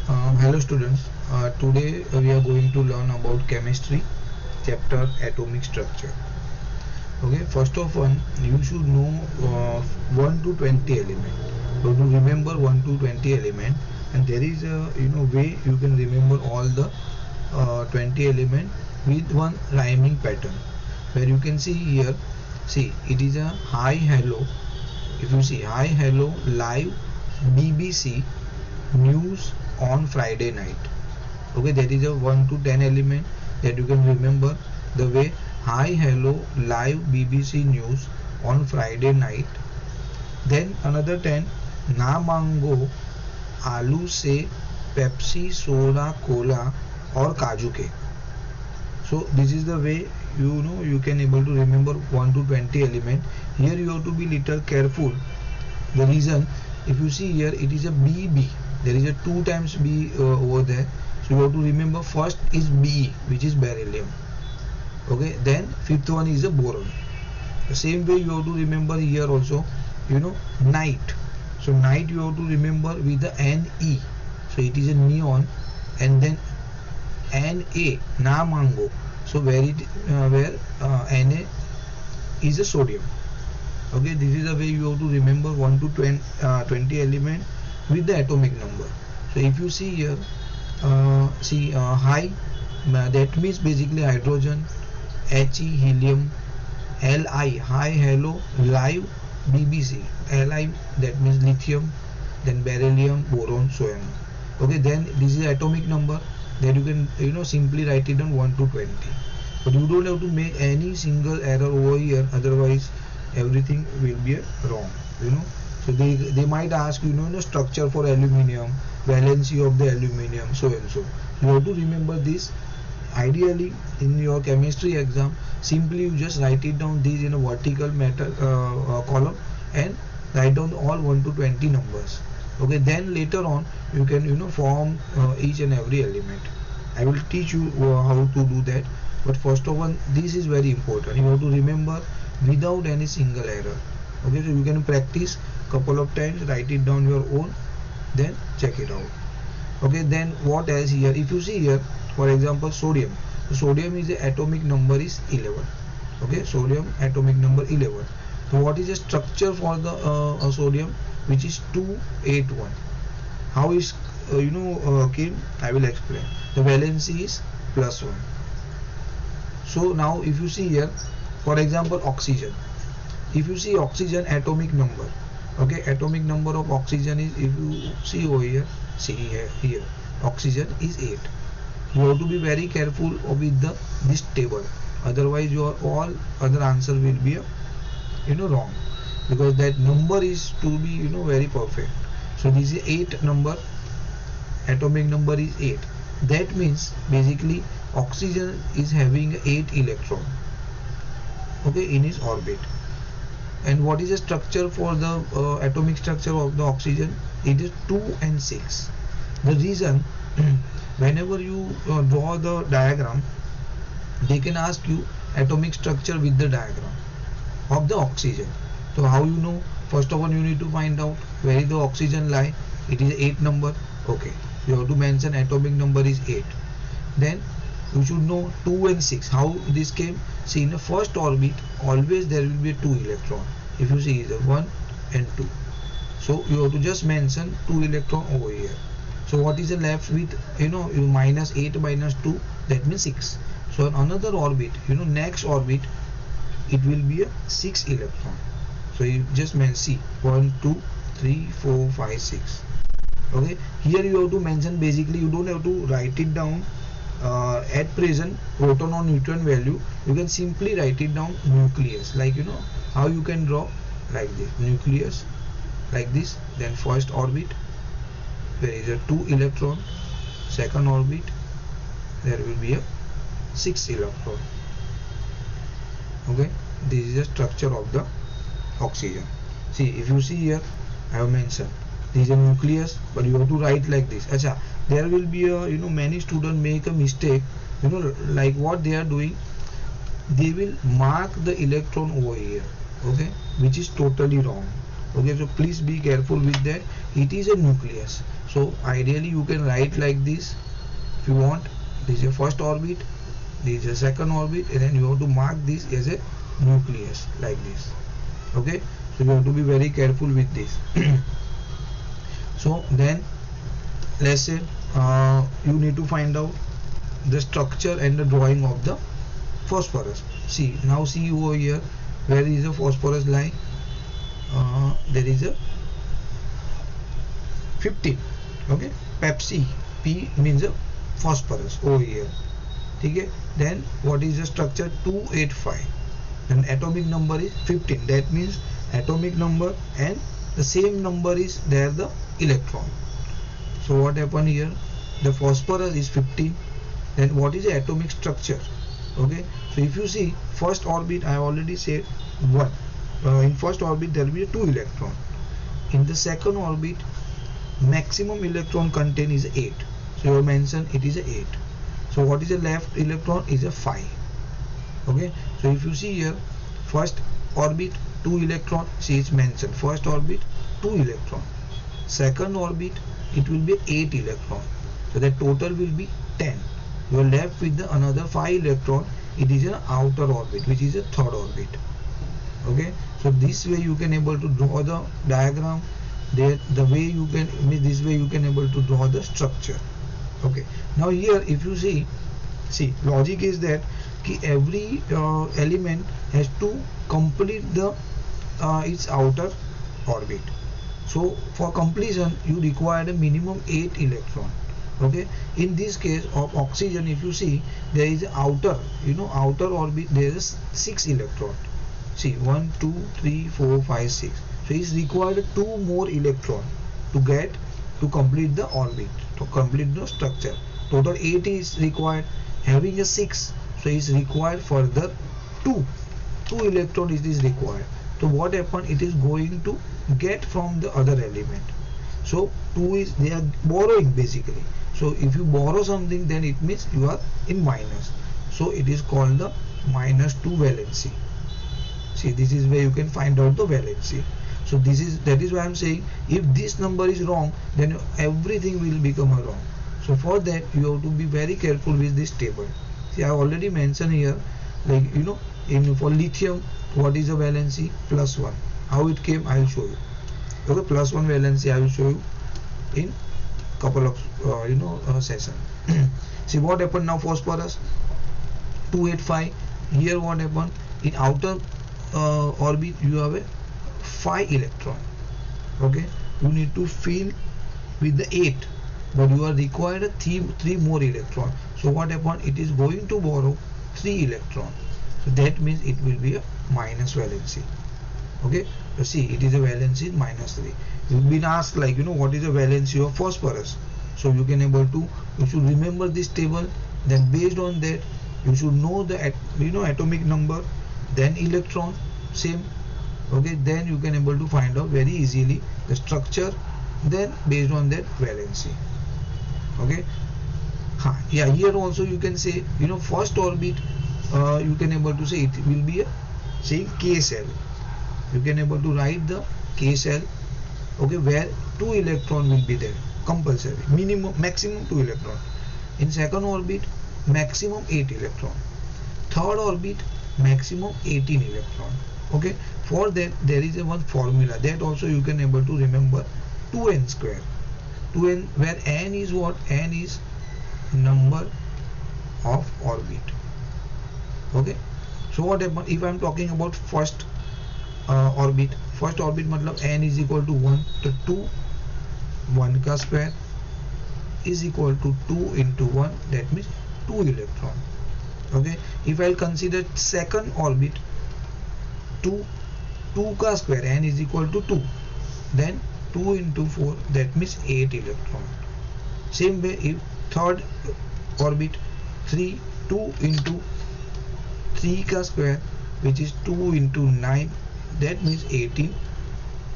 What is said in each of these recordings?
Hello students, today we are going to learn about chemistry chapter atomic structure. Okay, first of all you should know 1 to 20 element. So to remember 1 to 20 element, and there is a way you can remember all the 20 element with one rhyming pattern, where you can see here, see it is a hi hello. If you see hi hello live BBC news on Friday night. Okay, that is a 1 to 10 element that you can remember the way hi hello live BBC news on Friday night. Then another 10, na mango आलू से Pepsi soda Cola और काजू के. So this is the way you can able to remember 1 to 20 element. Here you have to be little careful. The reason, if you see here, it is a BB. There is a 2 times B over there. So you have to remember first is Be, which is beryllium. Okay, then fifth one is a boron. The same way you have to remember here also, night. So night you have to remember with the Ne. So it is a neon, and then Na, na mango. So where Na is a sodium. Okay, this is the way you have to remember 1 to 20 element with the atomic number. So if you see here, high, that means basically hydrogen, He helium, Li high hello live BBC, Li that means lithium, then beryllium, boron, so on. Okay, then this is atomic number that you can simply write it on 1 to 20, but you don't have to make any single error over here, otherwise everything will be wrong. So they might ask structure for aluminium, valency of the aluminium, so and so. You have to remember this. Ideally in your chemistry exam, simply you just write it down these in a vertical matter column, and write down all 1 to 20 numbers. Okay, then later on you can form each and every element. I will teach you how to do that, but first of all this is very important. You have to remember without any single error. Okay, so you can practice couple of times, write it down your own, then check it out. Okay, then what else here? If you see here, for example, sodium. So sodium is the atomic number is 11. Okay, sodium atomic number 11. So what is the structure for the sodium, which is 281? How is came? I will explain. The valency is +1. So now if you see here, for example, oxygen. If you see oxygen atomic number, okay, atomic number of oxygen is, if you see over here, see here oxygen is 8. You have to be very careful with this table, otherwise your all other answer will be wrong, because that number is to be very perfect. So this is 8 number, atomic number is 8. That means basically oxygen is having 8 electron, okay, in its orbit. And what is the structure for the atomic structure of the oxygen? It is 2 and 6. The reason, whenever you draw the diagram, they can ask you atomic structure with the diagram of the oxygen. So how you know? First of all, you need to find out where is the oxygen lie. It is 8 number. Okay, you have to mention atomic number is 8. Then you should know 2 and 6. How this came? See, in the first orbit always there will be 2 electron. If you see the 1 and 2, so you have to just mention 2 electron over here. So what is the left with you minus 8 minus 2, that means 6. So on another orbit, next orbit, it will be a 6 electron. So you just see 1 2 3 4 5 6. Okay, here you have to mention, basically you don't have to write it down at present proton or neutron value. You can simply write it down nucleus, like how you can draw like this, nucleus like this. Then first orbit, there is a 2 electron. Second orbit, there will be a 6 electron. Okay, this is the structure of the oxygen. See, if you see here, I have mentioned this is a nucleus, but you have to write like this. Acha, there will be a many students make a mistake, like what they are doing, they will mark the electron over here, okay, which is totally wrong. Okay, so please be careful with that. it is a nucleus. So ideally you can write like this if you want. This is a first orbit, this is a second orbit, and then you have to mark this as a nucleus like this. Okay, so you have to be very careful with this. So then let's say you need to find out the structure and the drawing of the phosphorus. See, now see over here, where is the phosphorus line? There is a 15. Okay, Pepsi, P means a phosphorus over here. Okay, then what is the structure? 285, and atomic number is 15. That means atomic number and the same number is there, the electron. So what happened here? The phosphorus is 15. Then what is the atomic structure? Okay, so if you see first orbit, I already said 1. In first orbit there will be 2 electron. In the second orbit, maximum electron content is 8. So you have mentioned it is a 8. So what is the left electron? Is a 5. Okay, so if you see here, first orbit 2 electron, see it's mentioned first orbit 2 electron, second orbit it will be 8 electron, so the total will be 10. You are left with the another 5 electron. It is an outer orbit, which is a third orbit. Okay, so this way you can able to draw the diagram. The way you can, this way you can able to draw the structure. Okay, now here if you see logic is that every element has to complete the its outer orbit. So for completion you require a minimum 8 electron. Okay, in this case of oxygen, if you see, there is outer, outer orbit, there is 6 electron. See, 1 2 3 4 5 6. So it's required 2 more electron to complete the orbit, to complete the structure. Total 8 is required, having a 6, so it's required further 2 electron is required. So what happened? It is going to get from the other element. So 2 is, they are borrowing basically. So if you borrow something, then it means you are in minus. So it is called the -2 valency. See, this is where you can find out the valency. So that is why I am saying, if this number is wrong, then everything will become a wrong. So for that you have to be very careful with this table. See, I already mentioned here, like for lithium, what is the valency? +1. How it came, I will show you. Okay, +1 valency I will show you in couple of session. See what happened now? Phosphorus 285. Here what happened? In outer orbit you have a 5 electron. Okay, you need to fill with the 8, but you are required a 3 more electron. So what happened? It is going to borrow 3 electron. So that means it will be a minus valency. Okay, so see, it is a valency -3. You've been asked, like, what is the valency of phosphorus? So you can you should remember this table. Then based on that you should know the atomic number, then electron, same. Okay, then you can able to find out very easily the structure, then based on that valency. Okay, yeah, here also you can say, first orbit, you can able to say it will be a, say, K cell. You can able to write the K cell. Okay, where 2 electron will be there compulsory, maximum 2 electron. In second orbit, maximum 8 electron. Third orbit, maximum 18 electron. Okay, for that there is a one formula that also you can able to remember, 2n square. 2n, where n is what? N is number of orbit. Okay, so what happen if I am talking about first orbit? First orbit matlab n is equal to 1, तो 2 1 का square is equal to 2 into 1, that means 2 electron. Okay, if I'll consider second orbit, 2 का square, n is equal to 2, then 2 into 4, that means 8 electron. Same way, if third orbit, 2 into 3 का square, which is 2 into 9, that means 18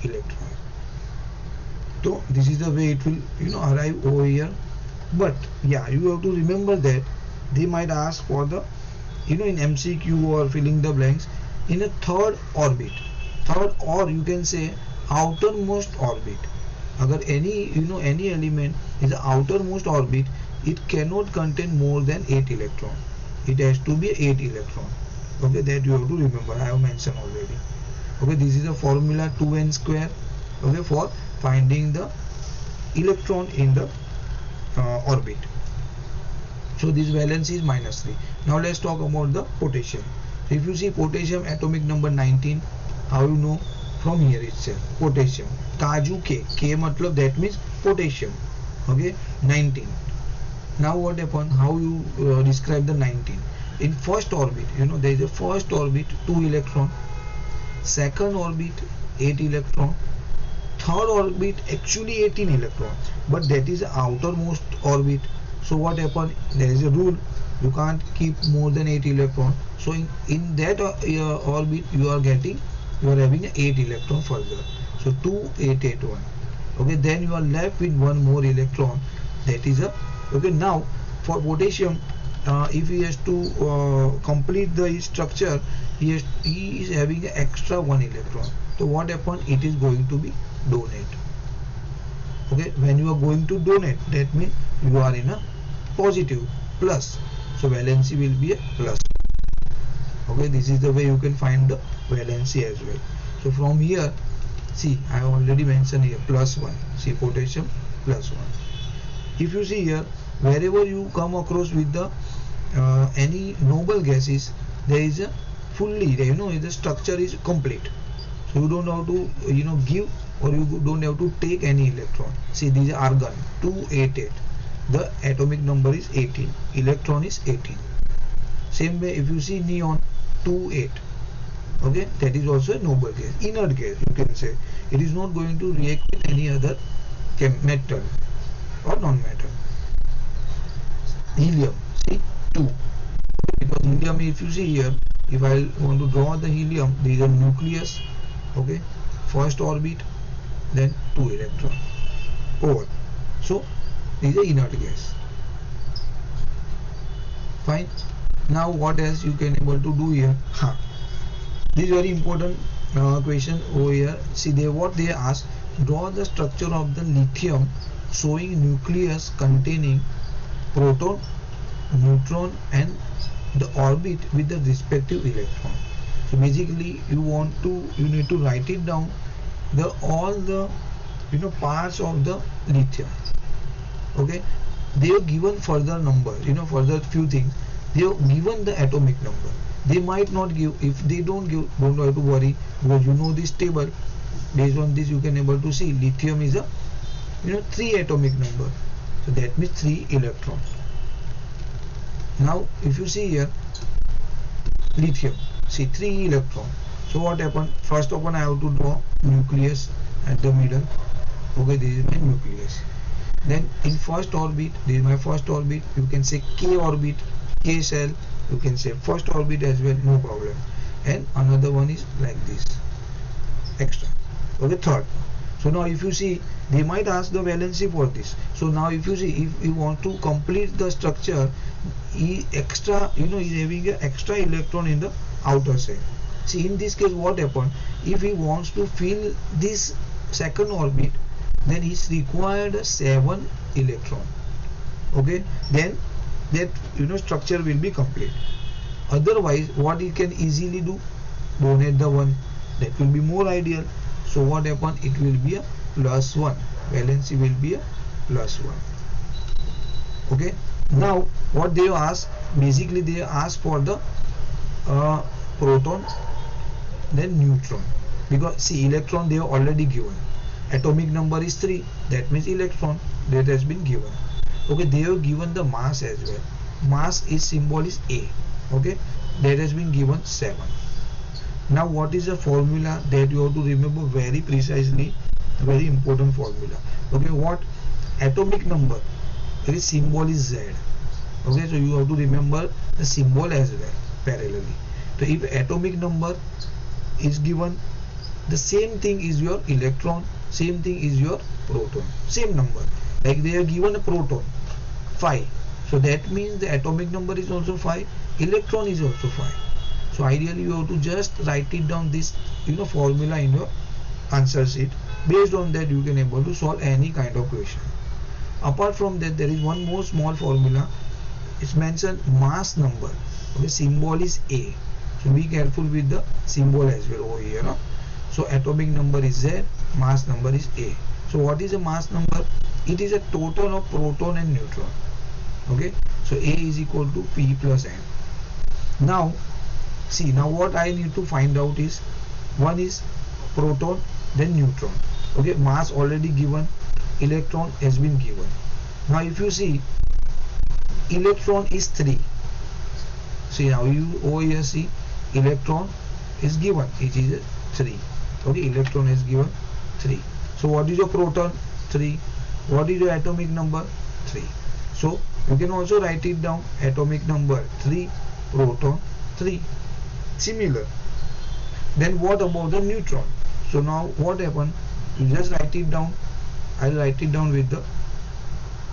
electron. So this is the way it will arrive over here. But yeah, you have to remember that they might ask for the in MCQ or filling the blanks, in a third orbit, or you can say outermost orbit. अगर any element is the outermost orbit, it cannot contain more than 8 electron. It has to be 8 electron. Okay, that you have to remember. I have mentioned already. Okay, this is a formula 2n square. Okay, for finding the electron in the orbit. So this valency is -3. Now let's talk about the potassium. So if you see potassium atomic number 19, how you know? From here itself. Potassium. Kaju K. K matlab that means potassium. Okay, 19. Now what happened? How you describe the 19? In first orbit, there is a first orbit 2 electron, second orbit 8 electron, third orbit actually 18 electron, but that is the outermost orbit. So what happened? There is a rule, you can't keep more than 8 electron. So in that orbit you are having 8 electron further. So 2 8 8 1. Okay, then you are left with one more electron, that is a okay. Now for potassium, if he has to complete the structure, he is having an extra 1 electron. So what happens? It is going to be donate. Okay, when you are going to donate, that means you are in a positive plus, so valency will be a plus. Okay, this is the way you can find the valency as well. So from here, see, I have already mentioned here +1. See, potassium +1. If you see here, wherever you come across with the any noble gases, there is a fully, the structure is complete. So you don't have to give, or you don't have to take any electron. See, this is argon 288. The atomic number is 18. Electron is 18. Same way, if you see neon 28. Okay, that is also a noble gas, inert gas you can say. It is not going to react with any other metal or non-metal. Helium, see, 2. Because helium, if you see here, if I want to draw the helium, there is a nucleus. Okay, first orbit, then 2 electron over. So this is a inert gas. Fine. Now what else you can able to do here? This is very important question over here. See, what they ask: draw the structure of the lithium showing nucleus containing proton, neutron and the orbit with the respective electron. So basically you need to write it down, all the parts of the lithium. Okay, they are given further numbers, further few things. They are given the atomic number. They might not give. If they don't give, don't have to worry, because this table. Based on this, you can able to see lithium is a 3 atomic number. So that means 3 electrons. Now if you see here, lithium, see 3 electron. So what happened? First of all, I have to draw nucleus at the middle. Okay, this is my nucleus. Then in first orbit, this is my first orbit. You can say K orbit, K cell. You can say first orbit as well, no problem. And another one is like this, extra. Okay, third. So now if you see, they might ask the valency for this. So now if you see, if you want to complete the structure, extra, is having an extra electron in the outer side. See, in this case what happened? If he wants to fill this second orbit, then he's required 7 electron. Okay, then that structure will be complete. Otherwise, what he can easily do? Donate the 1. That will be more ideal. So what happened? It will be a +1. Valency will be a +1. Okay. Now what they ask? Basically they ask for the proton, then neutron. Because see, electron they are already given. Atomic number is 3. That means electron that has been given. Okay, they have given the mass as well. Mass is symbol is A. Okay, that has been given 7. Now what is the formula that you have to remember very precisely? A very important formula. Okay, what atomic number? Its symbol is Z. Okay, so you have to remember the symbol as well parallelly. So if atomic number is given, the same thing is your electron, same thing is your proton, same number. Like they are given a proton 5, so that means the atomic number is also 5, electron is also 5. So ideally you have to just write it down, this formula in your answer sheet. Based on that you can able to solve any kind of question. Apart from that, there is one more small formula. It's mentioned mass number. Okay, symbol is A, so be careful with the symbol as well over here, no? So atomic number is Z, mass number is A. So what is a mass number? It is a total of proton and neutron. Okay, so A is equal to P plus N. Now see, now what I need to find out is, one is proton, then neutron. Okay, mass already given, electron has been given. Now if you see, electron is 3. See, now you over here see, electron is given, it is 3. Okay, electron is given 3. So what is your proton? 3. What is your atomic number? 3. So you can also write it down, atomic number 3, proton 3. Similar. Then what about the neutron? So now what happened? You just write it down. I'll write it down with the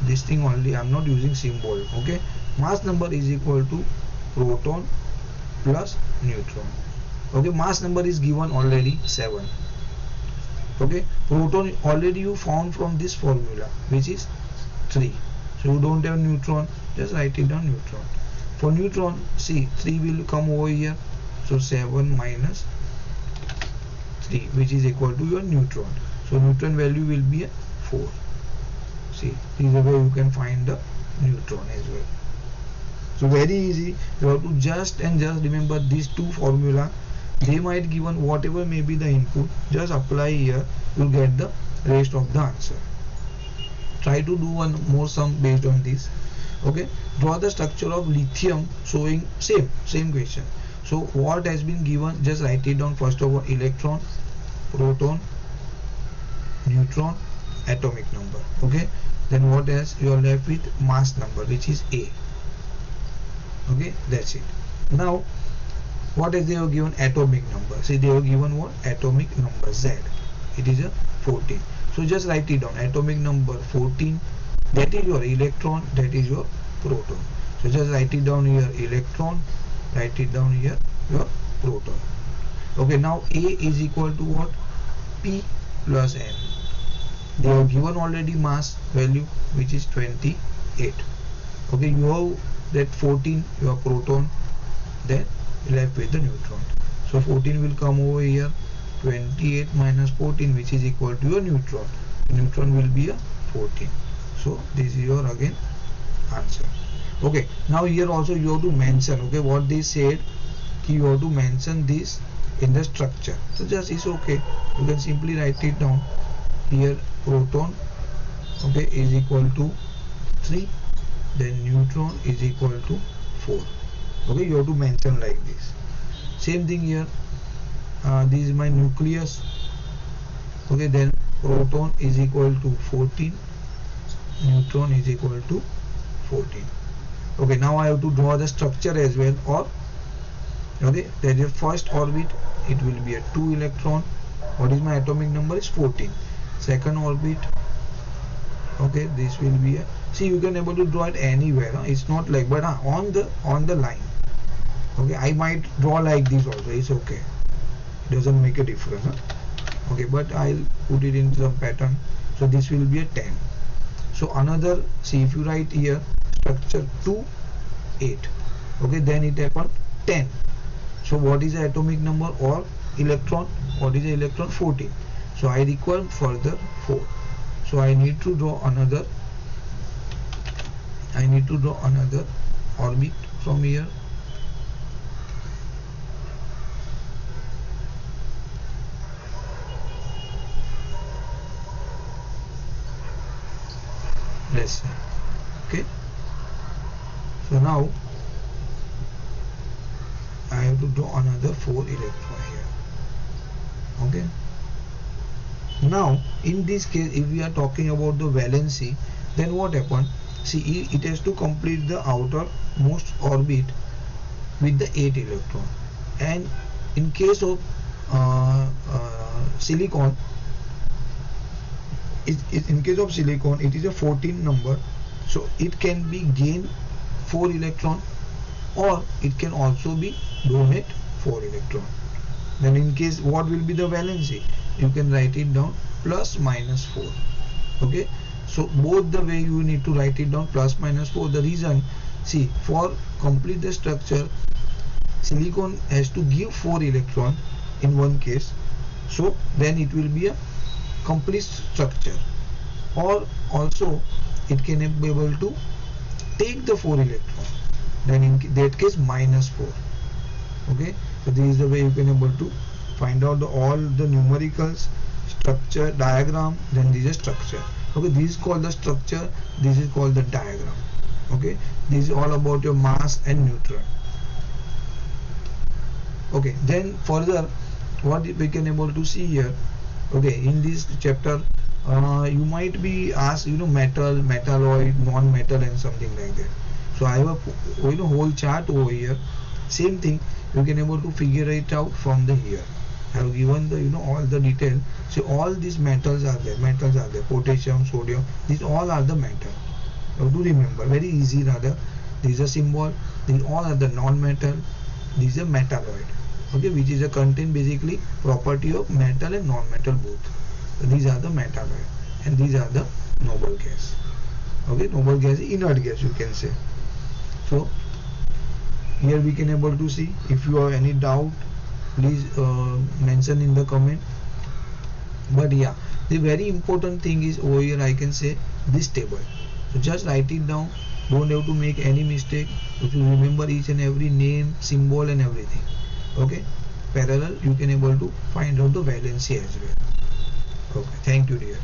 this thing only. I'm not using symbol. Okay, mass number is equal to proton plus neutron. Okay, mass number is given already 7. Okay, proton already you found from this formula, which is 3. So you don't have neutron, just write it down, neutron. For neutron, see, 3 will come over here, so 7 minus 3, which is equal to your neutron. So neutron value will be a 4. See, this is the way you can find the neutron as well. So very easy. You have to just remember these two formula. They might given whatever may be the input, just apply here, you'll get the rest of the answer. Try to do one more sum based on this. Okay, draw the structure of lithium showing same question. So what has been given, just write it down. First of all, electron, proton, neutron, atomic number. Okay, then what else? You are left with mass number, which is A. Okay, that's it. Now what is they have given? Atomic number. See, they have given what? Atomic number Z. It is a 14. So just write it down, atomic number 14, that is your electron, that is your proton. So just write it down here, electron, write it down here, your proton. Okay, now A is equal to what? P plus N. They have given already mass value, which is 28. Okay, you have that 14, your proton, then left with the neutron. So 14 will come over here, 28 minus 14, which is equal to your neutron. Neutron will be a 14. So this is your again answer. Okay, now here also you have to mention, okay, what they said, you have to mention this in the structure. So just is okay, you can simply write it down here. Proton, okay, is equal to 3, then neutron is equal to 4. Okay, you have to mention like this. Same thing here, this is my nucleus. Okay, then proton is equal to 14, neutron is equal to 14. Okay, now I have to draw the structure as well. Or okay, that is first orbit, it will be a 2 electron. What is my atomic number? Is 14. Second orbit, okay, this will be a, see, you can able to draw it anywhere, huh? It's not like, but on the line. Okay, I might draw like this also, it's okay, it doesn't make a difference, huh? Okay, but I'll put it in some pattern. So this will be a 10. So another, see, if you write here structure 2, 8, okay, then it happened 10. So what is the atomic number or electron? What is the electron? 14. So I require further 4. So I need to draw another orbit from here. Let's say, okay, so now I have to draw another 4 electron here. Okay, now in this case, if we are talking about the valency, then what happened? See, it has to complete the outermost orbit with the 8 electron, and in case of silicon, in case of silicon, it is a 14 number, so it can be gain 4 electron, or it can also be donate 4 electron. Then in case, what will be the valency? You can write it down, plus minus 4. Okay, so both the way you need to write it down, plus minus 4. The reason, see, for complete the structure, silicon has to give 4 electron in one case, so then it will be a complete structure. Or also it can be able to take the 4 electron, then in that case minus 4. Okay, so this is the way you can able to find out all the numericals, structure, diagram, then this is structure. Okay, this is called the structure, this is called the diagram. Okay, this is all about your mass and neutron. Okay, then further what we can able to see here. Okay, in this chapter you might be asked, metal, metalloid, non-metal and something like that. So I have a whole chart over here. Same thing, you can able to figure it out from the here. I have given the all the detail. So all these metals are there, potassium, sodium, these all are the metal. You have to remember, very easy rather. These are symbol, these all are the non-metal, these are metalloid. Okay, which is a content basically property of metal and non-metal both. So these are the metalloid and these are the noble gas. Okay, noble gas is inert gas, you can say. So here we can able to see. If you have any doubt, please mention in the comment. But yeah, the very important thing is over here, I can say this table. So just write it down, don't have to make any mistake. If you remember each and every name, symbol and everything. Okay, parallel you can able to find out the valency as well. Okay, thank you dear.